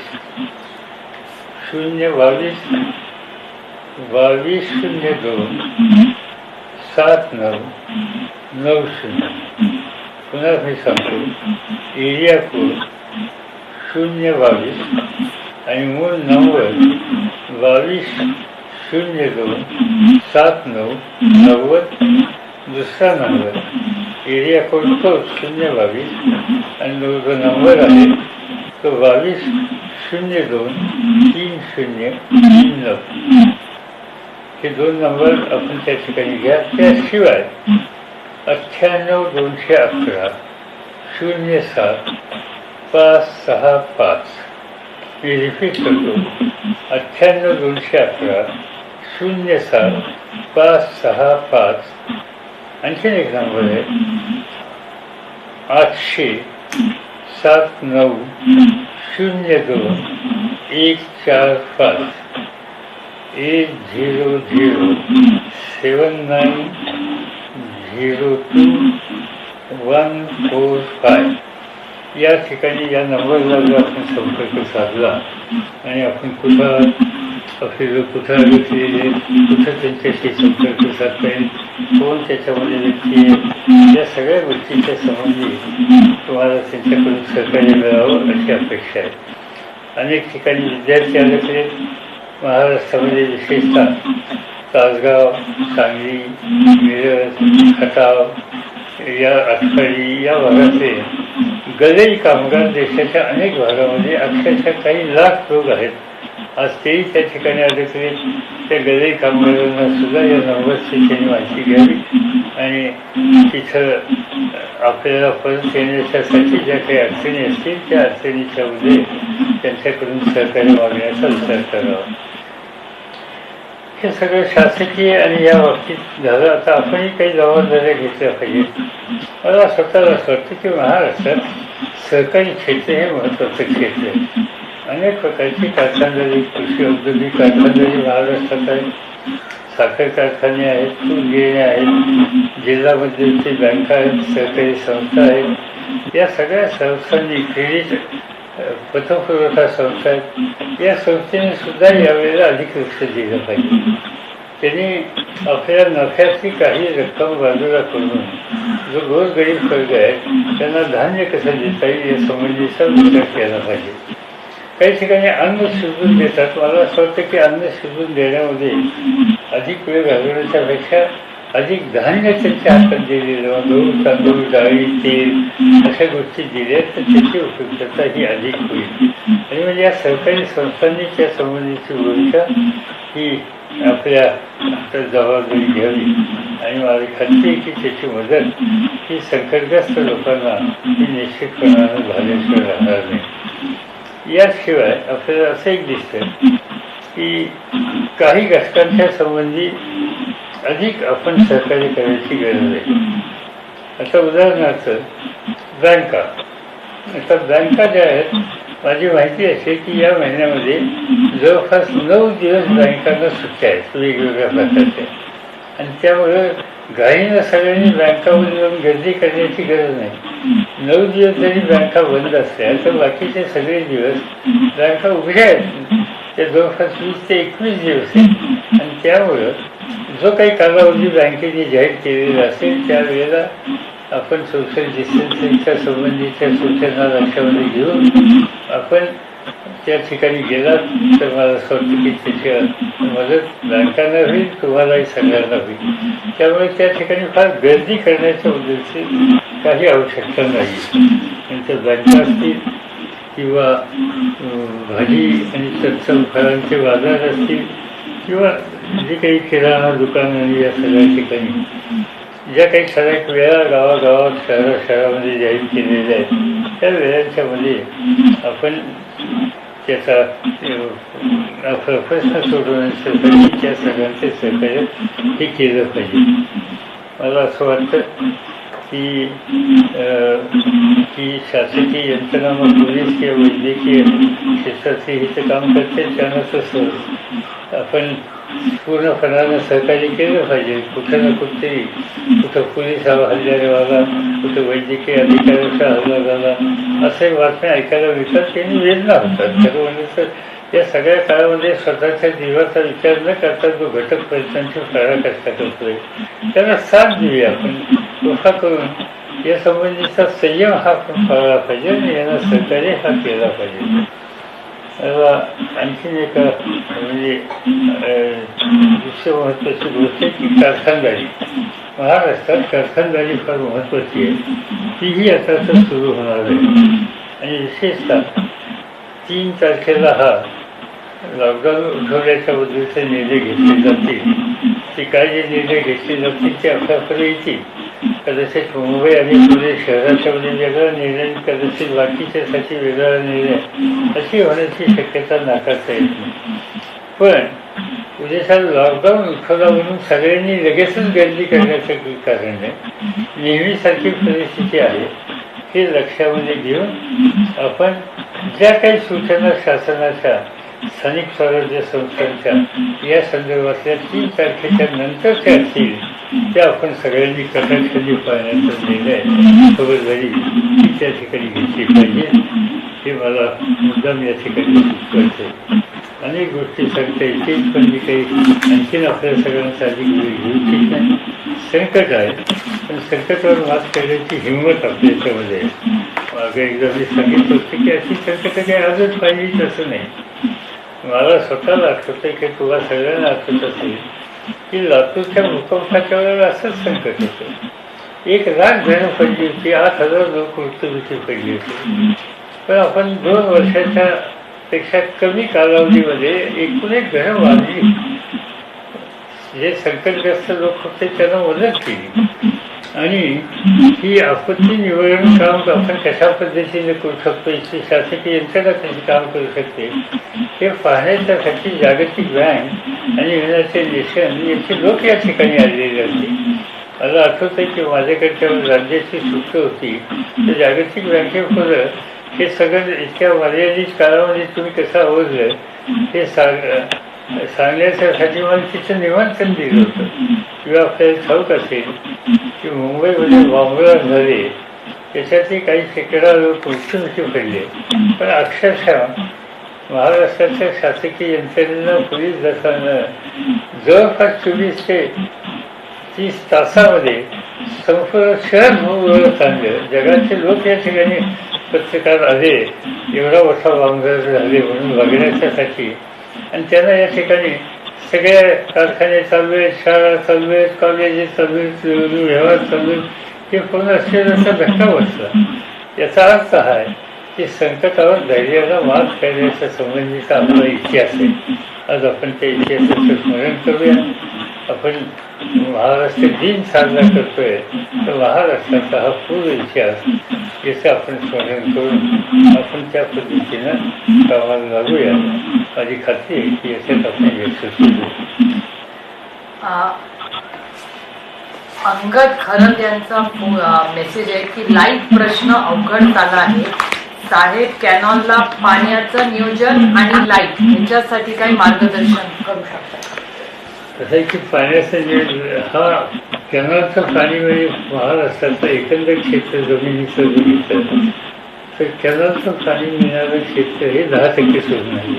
22027990. पुन्हा मी सांगतो, एरिया कोड 022 आणि मूळ नंबर 22027990. दुसरा नंबर एरिया कोड तो 022 आणि जो नंबर आहे तो 22023039. हे दोन नंबर आपण त्या ठिकाणी घ्या. त्याशिवाय 982011 07 565. मी रिपीट करतो, 982011 07 565. आणखीन एक नंबर आहे 800-7902-145. 800-7902-145. या ठिकाणी या नंबरला जर आपण संपर्क साधला आणि आपण कुठं आपले लोक कुठं घेतलेले, कुठं त्यांच्याशी संपर्क साधता येईल, कोण त्याच्यामध्ये व्यक्ती आहे, या सगळ्या गोष्टींच्या संबंधी तुम्हाला त्यांच्याकडून सहकार्य मिळावं अशी अपेक्षा आहे. अनेक ठिकाणी विद्यार्थी आले महाराष्ट्रामध्ये, विशेषतः तासगाव, सांगली, मिरज, खटाव, या आटपाडी या भागातले गलई कामगार देशाच्या अनेक भागामध्ये अक्षरशः काही लाख लोक आहेत. आज तेही त्या ठिकाणी अडकले. त्या गलई कामगारांना सुद्धा या नंबरची त्यांनी माहिती घ्यावी आणि तिथं आपल्याला परत येण्याच्यासाठी ज्या काही अडचणी असतील त्या अडचणीच्या मध्ये त्यांच्याकडून सहकार्य मागण्याचा विचार करावा. हे सगळं शासकीय आणि या बाबतीत झालं. आता आपणही काही जबाबदाऱ्या घेतल्या पाहिजेत. मला स्वतःला असं वाटतं की महाराष्ट्रात सहकारी क्षेत्र हे महत्त्वाचं क्षेत्र आहे. अनेक प्रकारची कारखानदारी, कृषी औद्योगिक कारखानदारी महाराष्ट्रात आहे. साखर कारखाने आहेत, तूर गिरण्या आहेत, जिल्हा मध्यवर्ती बँका आहेत, सहकारी संस्था आहेत. या सगळ्या संस्थांनी, क्रेडिट पतपुरवठा संस्था आहेत, या संस्थेने सुद्धा यावेळेला अधिक लक्ष दिलं पाहिजे. त्यांनी आपल्या नफ्याची काही रक्कम बाजूला करून जो गोरगरीब वर्ग आहे त्यांना धान्य कसं देता येईल या संबंधीचा विचार केला पाहिजे. काही ठिकाणी अन्न शिजवून देतात. मला असं वाटतं की अन्न शिजवून देण्यामध्ये अधिक वेळ घालवण्याच्या पेक्षा अधिक धान्य त्यांच्या हातात दिलेलं, गहू, तांदूळ, डाळी, तेल अशा गोष्टी दिल्या तर त्याची उपयुक्तता ही अधिक होईल. आणि म्हणजे या सहकारी संस्थांनी त्या संबंधीची भूमिका ही आपल्या जबाबदारी घ्यावी. आणि मला खात्री आहे की त्याची मदत ही संकटग्रस्त लोकांना ही निश्चितपणानं झाल्याशिवाय राहणार नाही. याशिवाय आपल्याला असं एक दिसतं की काही घटकांच्या संबंधी अधिक आपण सहकार्य करण्याची गरज आहे. आता उदाहरणार्थ बँका. आता बँका ज्या आहेत, माझी माहिती अशी की या महिन्यामध्ये जवळपास 9 दिवस बँकांना सुट्ट्या आहेत वेगवेगळ्या प्रकारच्या. आणि त्यामुळं घाईनं सगळ्यांनी बँकामध्ये जाऊन गर्दी करण्याची गरज नाही. 9 दिवस जरी बँका बंद असल्या तर बाकीचे सगळे दिवस बँका उघड्या आहेत. ते जवळपास 20 ते 21 दिवस आहेत. आणि त्यामुळं जो काही कालावधी बँकेने जाहीर केलेला असेल त्यावेळेला आपण सोशल डिस्टन्सिंगच्या संबंधीच्या सूचना लक्षामध्ये घेऊन आपण त्या ठिकाणी गेलात तर मला असं वाटतं की त्याची मदत बँकांना होईल, तुम्हालाही सगळ्यांना होईल. त्यामुळे त्या ठिकाणी फार गर्दी करण्याच्या उद्देशाने काही आवश्यकता नाही. नंतर बँका असतील किंवा भाजी आणि तत्सम फळांचे बाजार असतील किंवा जे काही किराणा दुकानं या सगळ्या ठिकाणी ज्या काही ठराविक वेळा गावागावात शहरामध्ये जाहीर केलेल्या आहेत त्या वेळांच्या मध्ये आपण त्याचा प्रश्न सोडवण्यासाठी त्या सगळ्यांचे सहकार्य हे केलं पाहिजे. मला असं वाटतं की शासकीय यंत्रणा मग पोलीस किंवा वैद्यकीय क्षेत्रातली हे तर काम करते, त्यांना तसं आपण पूर्णपणानं सहकार्य केलं पाहिजे. कुठं ना कुठेतरी कुठं पोलीस हल्ल्याने झाला, कुठं वैद्यकीय अधिकाऱ्याचा हल्ला झाला, असे बातम्या ऐकायला मिळतात. त्यांनी वेदना होतात. खरं म्हणजे तर या सगळ्या काळामध्ये स्वतःच्या जीवाचा विचार न करता जो घटक प्रयत्नांची पराकाष्ठा करतोय त्याला साथ देऊया आपण कृपा करून या संबंधीचा संयम हा आपण पाळला पाहिजे आणि यांना सहकार्य हा केला पाहिजे. आणखीन एक म्हणजे दुसरी महत्त्वाची गोष्ट आहे की कारखानदारी. महाराष्ट्रात कारखानदारी फार महत्त्वाची आहे. तीही आता तर सुरू होणार आहे आणि विशेषतः 3 तारखेला हा लॉकडाऊन उठवण्याच्या बद्दलचे निर्णय घेतले जातील. ते काय जे निर्णय घेतले जातील ते आपल्याकडे येतील. कदाचित मुंबई आणि पुणे शहराच्या मध्ये वेगळा निर्णय, कदाचित बाकीच्यासाठी वेगळा निर्णय अशी होण्याची शक्यता नाकारता येत नाही. पण उद्याचा लॉकडाऊन उठवला म्हणून सगळ्यांनी लगेचच गर्दी करण्याचं कारण नाही. नेहमीसारखी परिस्थिती आहे हे लक्षामध्ये घेऊन आपण ज्या काही सूचना शासनाच्या स्थानिक स्वराज्य संस्थांच्या या संदर्भातल्या 3 तारखेच्या नंतरच्या असतील त्या आपण सगळ्यांनी कटाक्षाने पाहण्याचा निर्णय खबरदारी ही त्या ठिकाणी घेतली पाहिजे हे मला मुद्दाम या ठिकाणी सुचवायचं. अनेक गोष्टी सांगता येतील पण मी काही आणखीन आपल्या सगळ्यांचा अधिक वेळ घेऊ इच्छित नाही. संकट आहे पण संकटावर मात करण्याची हिंमत आपल्या याच्यामध्ये आहे. मागे एकदा मी सांगितलं होतं की अशी संकट काही आजच पाहिजे तसं नाही. मला स्वतःला आठवतं की तुला सगळ्यांना आठवत असेल की लातूरच्या भूकंपाच्या वेळेला असंच संकट होतं. 1 लाख जण पडली होती, 8,000 लोक मृत्युमुखी पडली होती. पण आपण 2 वर्षाच्या पेक्षा कमी कालावधीमध्ये एकूण एक घरं वाढली. जे संकटग्रस्त लोक होते त्यांना मदत केली आणि ही आपत्ती निवारण काम आपण कशा पद्धतीने करू शकतो, इथली शासकीय यंत्रणा कशी काम करू शकते हे पाहण्याच्यासाठी जागतिक बँक आणि युनायटेड नेशन याचे लोक या ठिकाणी आलेले असते. मला आठवतं की माझ्याकडच्या राज्याची सूत्र होती तर जागतिक बँकेपुढं हे सगळं इतक्या मर्यादित काळामध्ये तुम्ही कसं आवडलं हे सांगण्यासाठी मला तिचं निमंत्रण दिलं होतं. किंवा आपल्याला ठाऊक असेल की मुंबईमध्ये बॉम्बलास्ट झाले त्याच्यातले काही शेकडा लोक मृत्युमुखी पडले. पण अक्षरशः महाराष्ट्राच्या शासकीय यंत्रणेनं पोलीस दलानं जवळपास 24 ते 30 तासामध्ये संपूर्ण शहर ओळख आणलं. जगाचे लोक या ठिकाणी पत्रकार आले एवढा मोठा बॉम्बलास्ट झाले म्हणून बघण्याच्यासाठी आणि त्यांना या ठिकाणी सगळे कारखाने चालू आहेत, शाळा चालू आहेत, कॉलेजेस चालू आहेत, व्यवहार चालू आहेत हे पूर्ण असलेला धक्का बसला. याचा अर्थ हा आहे की संकटावर धैर्याला मात करण्याच्या संबंधीचा आपला इतिहास आहे. आज आपण त्या इतिहासाचं स्मरण करूया. आपण महाराष्ट्र दिन साजरा करतोय तर महाराष्ट्राचा हा पूर्ण इतिहास याचं आपण स्मरण करून आपण त्या पद्धतीनं कामाला लागूया. माझी खात्री आहे की याच्यात आपण यशस्वी होऊ. अंगद खरंद यांचा मेसेज आहे की लाईट प्रश्न अवघड झाला आहे. साहेब कॅनॉलला पाण्याचं नियोजन आणि लाईट यांच्यासाठी काही मार्गदर्शन करू शकतात? कसं आहे की पाण्याचं हा कॅनॉलचं पाणी म्हणजे महाराष्ट्राचं एकंदर क्षेत्र जमिनीचं बघितलं तर कॅनॉलचं पाणी मिळणारं क्षेत्र हे 10% सोडून आहे.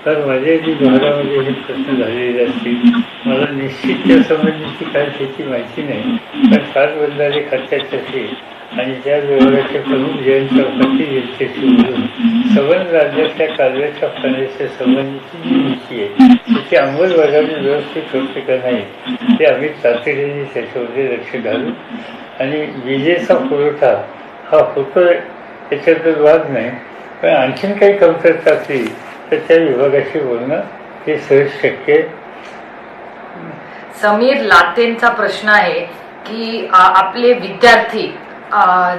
कारण माझ्या जी भागामध्ये हे प्रश्न झालेले असतील मला निश्चित त्या संबंधीची काय त्याची माहिती नाही. कारण पाटबंधारे खात्याच्याशी आणि त्या विभागाचे प्रमुख जयंत चौकटी यांच्याशी बोलून संबंध राज्यातल्या कालव्याच्या पाण्याच्या संबंधीची जी नीती आहे त्याची अंमलबजावणी व्यवस्थित होते का नाही ते आम्ही तातडीने त्याच्यामध्ये लक्ष घालू. आणि विजेचा पुरवठा हा होतो याच्यात वाद नाही. पण आणखीन काही कमतरता असली तर त्या विभागाशी बोलणं हे सहज शक्य आहे. समीर लातेंचा प्रश्न आहे की आपले विद्यार्थी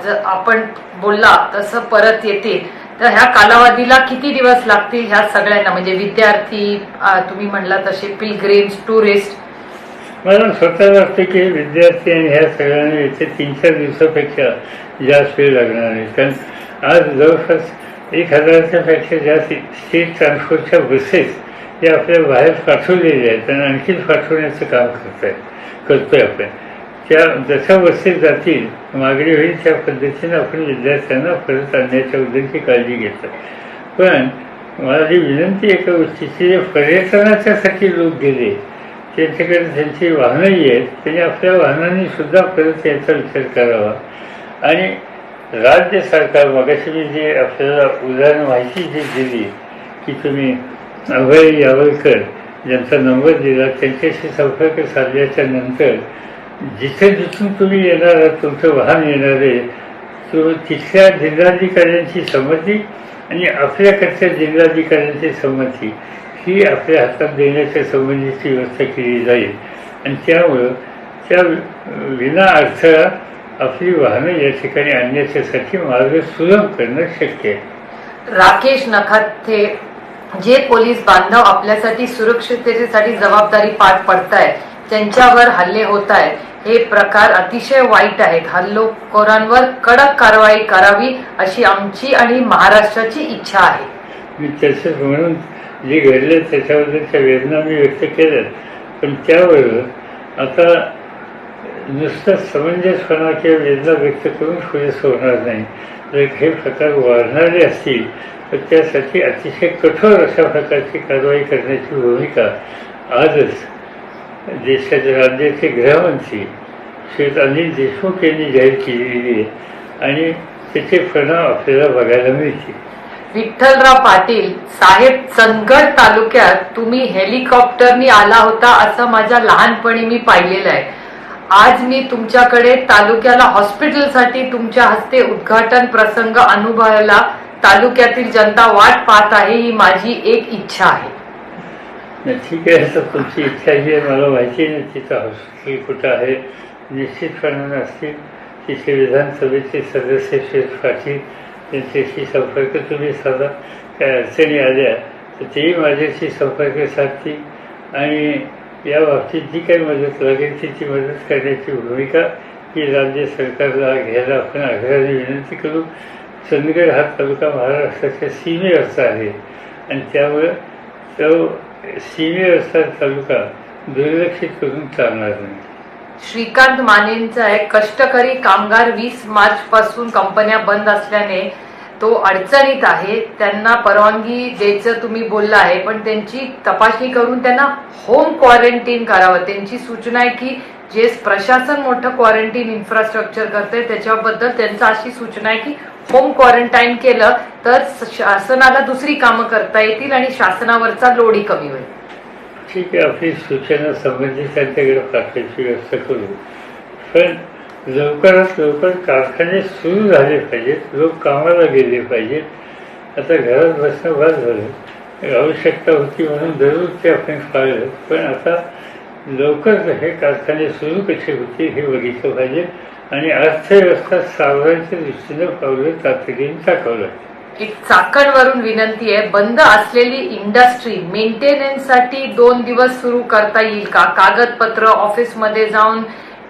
जर आपण बोलला तसं परत येतील तर ह्या कालावधीला किती दिवस लागतील ह्या सगळ्यांना, म्हणजे विद्यार्थी तुम्ही म्हणला तसे पिलग्रिम्स, टुरिस्ट? मला स्वतः वाटतं की विद्यार्थी आणि ह्या सगळ्यांना इथे 3-4 दिवसापेक्षा जास्त वेळ लागणार नाही. कारण आज जवळपास 1000च्या पेक्षा जास्त स्टेट ट्रान्सपोर्टच्या बसेस या आपल्या बाहेर पाठवलेल्या आहेत आणि आणखीन पाठवण्याचं काम करतोय आपण. त्या जशा बसेस जातील मागणी होईल त्या पद्धतीनं आपण विद्यार्थ्यांना परत आणण्याच्या बद्दलची काळजी घेतो. पण माझी विनंती एका गोष्टीची, जे पर्यटनाच्यासाठी लोक गेले त्यांच्याकडे त्यांची वाहनंही आहेत, त्यांनी आपल्या वाहनांनी सुद्धा परत याचा विचार करावा. आणि राज्य सरकार, मगाशी मी जे आपल्याला उदाहरण माहिती जी दिली की तुम्ही अभय यावलकर ज्यांचा नंबर दिला त्यांच्याशी संपर्क साधल्याच्या नंतर जिथून तुम्ही येणार आहात, तुमचं वाहन येणार आहे, तो तिथल्या जिल्हाधिकाऱ्यांची संमती आणि आपल्याकडच्या जिल्हाधिकाऱ्यांची संमती ही आपल्या हातात देण्याच्या संबंधीची व्यवस्था केली जाईल. आणि त्यामुळं त्या विना अडथळा आपली वाहनं या ठिकाणी आणण्याच्यासाठी मार्ग सुलभ करणं शक्य आहे. राकेश नखाथे, जे पोलीस बांधव आपल्यासाठी सुरक्षिततेसाठी जबाबदारी पार पडतायत, त्यांच्यावर हल्ले होत आहेत, हे प्रकार अतिशय वाईट आहेत. हल्लेखोरांवर कडक कारवाई करावी अशी आमची आणि महाराष्ट्राची इच्छा आहे. मी तसंच म्हणून जे घडले त्याच्याबद्दलच्या वेदना मी व्यक्त केल्यात, पण त्यावर आता नुसतं समंजसपणा किंवा वेदना व्यक्त करून पुरेसं होणार नाही. जर हे प्रकार वाढणारे असतील तर त्यासाठी अतिशय कठोर अशा प्रकारची कारवाई करण्याची भूमिका आजच देशाच्या राज्याचे गृहमंत्री श्री अनिल देशमुख यांनी जाहीर केलेली आहे आणि त्याचे परिणाम आपल्याला बघायला मिळतील. विठ्ठलराव पाटील साहेब, चंदगड तालुक्यात तुम्ही हेलिकॉप्टरनी आला होता असं माझ्या लहानपणी मी पाहिलेलं आहे. आज मी तुमच्याकडे तालुक्याला हॉस्पिटलसाठी तुमच्या हस्ते उद्घाटन प्रसंग अनुभवायला तालुक्यातील जनता वाट पाहत आहे. ही माझी एक इच्छा आहे. ठीक आहे, तर तुमची इच्छा ही आहे, मला माहिती नाही तिथं हॉस्पिटल कुठं आहे. निश्चितपणानं असतील. तिथे विधानसभेचे सदस्य श्री पाटील त्यांच्याशी संपर्क तुम्ही साधा. काय अडचणी आल्या तर तेही माझ्याशी संपर्क साधतील आणि या बाबतीत जी काही मदत लागेल ती मदत करण्याची भूमिका ही राज्य सरकारला घ्यायला आपण आग्रहाने विनंती करू. चंदगड हा तालुका महाराष्ट्राच्या सीमेवरचा आहे आणि त्यामुळं तो सीमेवरचा तालुका दुर्लक्षित करून चालणार नाही. श्रीकांत मानेंचा आहे, कष्टकरी कामगार 20 मार्च पासून कंपन्या बंद असल्याने तो अडचणीत आहे. त्यांना परवानगी द्यायचं तुम्ही बोलला आहे, पण त्यांची तपासणी करून त्यांना होम क्वारंटीन करावं. त्यांची सूचना आहे की जे प्रशासन मोठं क्वारंटीन इन्फ्रास्ट्रक्चर करते त्याच्याबद्दल त्यांचं अशी सूचना आहे की होम क्वारंटाईन केलं तर शासनाला दुसरी कामं करता येतील आणि शासनावरचा लोडही कमी होईल. ठीक आहे, आपली सूचना संबंधित त्यांच्याकडे पाठवायची व्यवस्था करू. पण लवकरात लवकर कारखाने सुरू झाले पाहिजेत, लोक कामाला गेले पाहिजेत. आता घरात बसणं फार झालं, आवश्यकता होती म्हणून जरूर ते आपण पाळलं, पण आता लवकर हे कारखाने सुरू कसे होतील हे बघितलं पाहिजे आणि अर्थव्यवस्था सावरायच्या दृष्टीनं पावलं तातडीने टाकावलं. एक चाकणवरून विनंती आहे, बंद असलेली इंडस्ट्री मेंटेनन्ससाठी 2 दिवस सुरू करता येईल का? कागदपत्र ऑफिसमध्ये जाऊन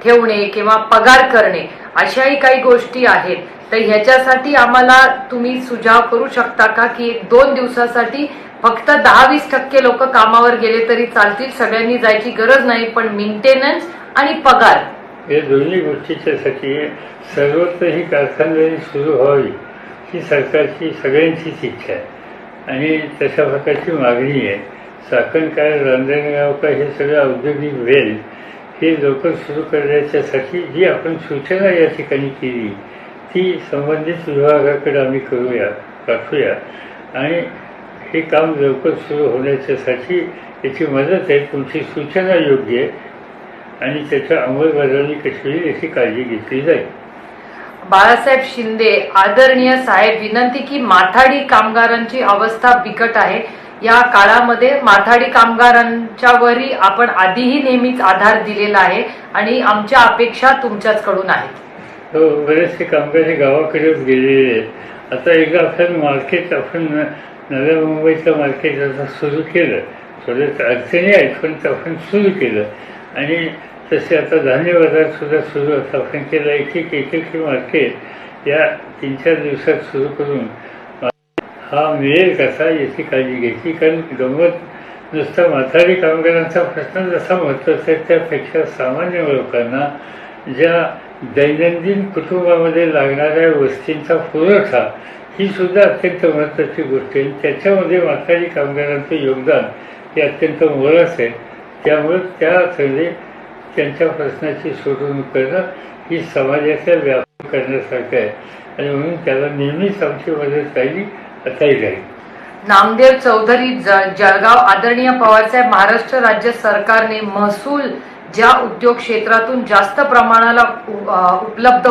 ठेवणे किंवा पगार करणे अशाही काही गोष्टी आहेत. तर ह्याच्यासाठी आम्हाला तुम्ही सुझाव करू शकता का की 2 दिवसासाठी फक्त 10-20% लोक कामावर गेले तरी चालतील, सगळ्यांनी जायची गरज नाही, पण मेंटेनन्स आणि पगार या दोन्ही गोष्टीच्यासाठी सर्वत्र ही कारखानदारी सुरू व्हावी ही सरकारची सगळ्यांचीच इच्छा आहे आणि तशा प्रकारची मागणी आहे. चाकण काय, रांजणगाव काय, हे सगळं औद्योगिक वेल हे लवकर सुरू करण्याच्यासाठी जी आपण सूचना या ठिकाणी केली ती संबंधित विभागाकडे आम्ही पाठवूया आणि हे काम लवकर सुरू होण्याच्यासाठी याची मदत आहे. तुमची सूचना योग्य आहे आणि त्याच्या अंमलबजावणी कशी होईल याची काळजी घेतली जाईल. बाळासाहेब शिंदे, आदरणीय साहेब, विनंती की माथाडी कामगारांची अवस्था बिकट आहे. या काळामध्ये माथाडी कामगारांच्यावरही आपण आधीही नेहमीच आधार दिलेला आहे आणि आमच्या अपेक्षा तुमच्याचकडून आहेत. हो, बरेचसे कामगार हे गावाकडेच गेलेले आहेत. आता एकदा आपल्याला मार्केट, आपण नव्या मुंबईचं मार्केट आता सुरू केलं, थोडं अडचणी आहेत पण आपण सुरू केलं आणि तसे आता धान्य बाजार सुद्धा सुरू आता आपण केलं. एक मार्केट या 3-4 दिवसात सुरू करून हा मिळेल कसा याची काळजी घ्यायची. कारण गंमत नुसता माथाडी कामगारांचा प्रश्न जसा महत्त्वाचा आहे त्यापेक्षा सामान्य लोकांना ज्या दैनंदिन कुटुंबामध्ये लागणाऱ्या वस्तूंचा पुरवठा ही सुद्धा अत्यंत महत्त्वाची गोष्ट आहे. त्याच्यामध्ये माथाडी कामगारांचं योगदान हे अत्यंत मोलाचं आहे. त्यामुळे त्यामध्ये त्यांच्या प्रश्नाची सोडवणूक करणं ही समाजाचा व्याप करण्यासारखं आहे आणि म्हणून त्याला नेहमीच आमची मदत राहिली, आताही राहील. नामदेव चौधरी जळगाव. आदरणीय पवारसाहेब, महाराष्ट्र राज्य सरकारने महसूल ज्या उद्योग क्षेत्रातून जास्त प्रमाणाला उपलब्ध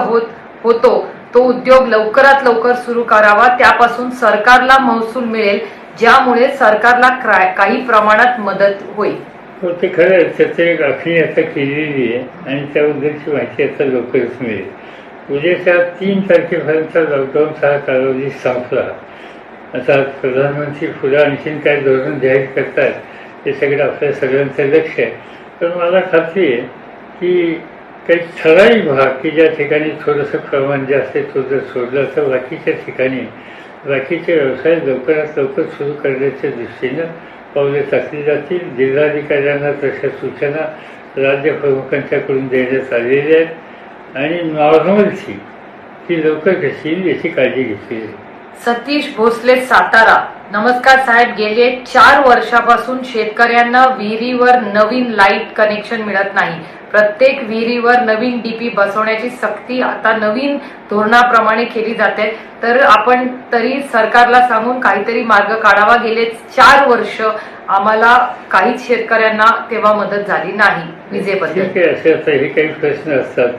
होतो तो उद्योग लवकरात लवकर सुरू करावा. त्यापासून सरकारला महसूल मिळेल, ज्यामुळे सरकारला काही प्रमाणात मदत होईल. हो, ते खरं आहे. त्याचं एक आखणी आता केलेली आहे आणि त्याबद्दलची माहिती आता लवकरच मिळेल. उद्याच्या 3 तारखेपर्यंत लॉकडाऊनचा कालावधी संपला. आता प्रधानमंत्री पुढे आणखीन काय धोरण जाहीर करतात हे सगळं आपल्या सगळ्यांचं लक्ष आहे. पण मला खात्री आहे की काही ठराविक भाग की ज्या ठिकाणी थोडंसं प्रमाण जास्त आहे तो जर सोडलं तर बाकीच्या ठिकाणी बाकीचे व्यवसाय लवकरात लवकर सुरू करण्याच्या दृष्टीनं पावले टाकली जातील. जिल्हाधिकाऱ्यांना तशा सूचना राज्य प्रमुखांच्याकडून देण्यात आलेल्या आहेत आणि नॉर्मलची ही लवकर कशी येईल याची काळजी घेतली जाईल. सतीश भोसले, सातारा. नमस्कार साहेब, गेले 4 वर्षापासून शेतकऱ्यांना विहिरीवर नवीन लाईट कनेक्शन मिळत नाही. प्रत्येक विहिरीवर नवीन डीपी बसवण्याची सक्ती आता नवीन धोरणाप्रमाणे केली जाते. तर आपण तरी सरकारला सांगून काहीतरी मार्ग काढावा. गेले 4 वर्ष आम्हाला काहीच शेतकऱ्यांना तेव्हा मदत झाली नाही विजेबद्दल. ठीक आहे, असे आता हे काही प्रश्न असतात.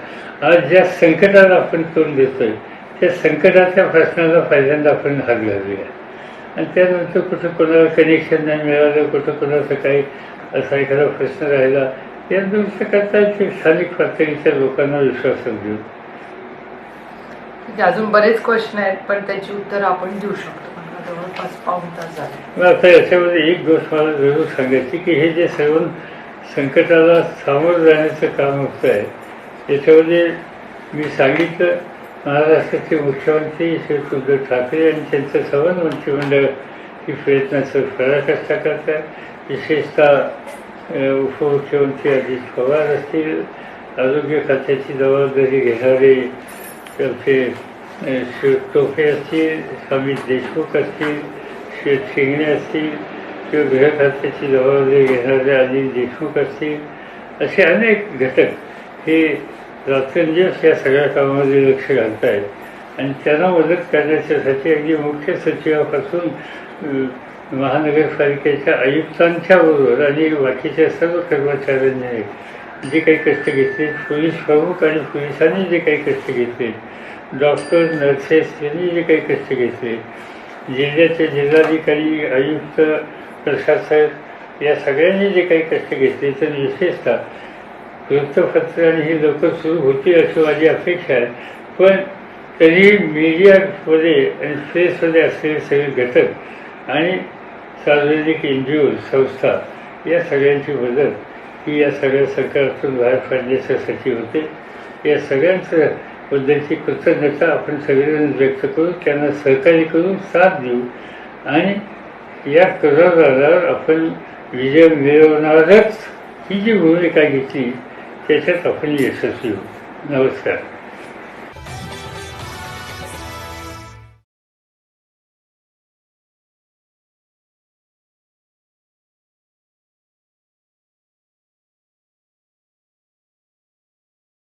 आज ज्या संकटाला आपण तोंड देतोय त्या संकटाच्या प्रश्नाला पहिल्यांदा आपण हात घालूया आणि त्यानंतर कुठं कोणाला कनेक्शन नाही मिळालं, कुठं कोणाचं काही असा एखादा प्रश्न राहिला या दुरुस्त करता येईल. स्थानिक पातळीच्या लोकांना विश्वासात घेऊ. अजून बरेच क्वेश्चन आहेत पण त्याची उत्तर आपण देऊ शकतो. जवळपास पाऊण तास झाले. आता याच्यामध्ये एक गोष्ट मला जरूर सांगायची की हे जे सर्व संकटाला सामोरं जाण्याचं काम होतं आहे याच्यामध्ये मी सांगितलं महाराष्ट्राचे मुख्यमंत्री श्री उद्धव ठाकरे आणि त्यांचं सर्व मंत्रिमंडळ ही प्रयत्नाचं पराकाष्ठा करत आहे. विशेषतः उपमुख्यमंत्री अजित पवार असतील, आरोग्य खात्याची जबाबदारी घेणारे आमचे श्री टोपे असतील, अमित देशमुख असतील, श्री शिंगणे असतील किंवा गृह खात्याची जबाबदारी घेणारे अनिल देशमुख असतील, असे अनेक घटक हे रात्रंदिवस या सगळ्या कामामध्ये लक्ष घालत आहेत आणि त्यांना मदत करण्याच्यासाठी अगदी मुख्य सचिवापासून महानगरपालिकेच्या आयुक्तांच्या बरोबर आणि बाकीच्या सर्व कर्मचाऱ्यांनी जे काही कष्ट घेतले, पोलीस प्रमुख आणि पोलिसांनी जे काही कष्ट घेतले, डॉक्टर नर्सेस यांनी जे काही कष्ट घेतले, जिल्ह्याचे जिल्हाधिकारी, आयुक्त, प्रशासक या सगळ्यांनी जे काही कष्ट घेतले, तर विशेषतः वृत्तपत्र आणि ही लवकर सुरू होती अशी माझी अपेक्षा आहे. पण तरी मीडियामध्ये आणि प्रेसमध्ये असलेले सगळे घटक आणि सार्वजनिक NGO संस्था या सगळ्यांची मदत ही या सगळ्या सरकारतून बाहेर पाडण्याच्यासाठी होते. या सगळ्यांचं बद्दलची कृतज्ञता आपण सगळेजण व्यक्त करू, त्यांना सहकार्य करू, साथ देऊ आणि या कोरोनाला आपण विजय मिळवणारच ही जी भूमिका घेतली त्याच्यात आपण यशस्वी होऊ. नमस्कार.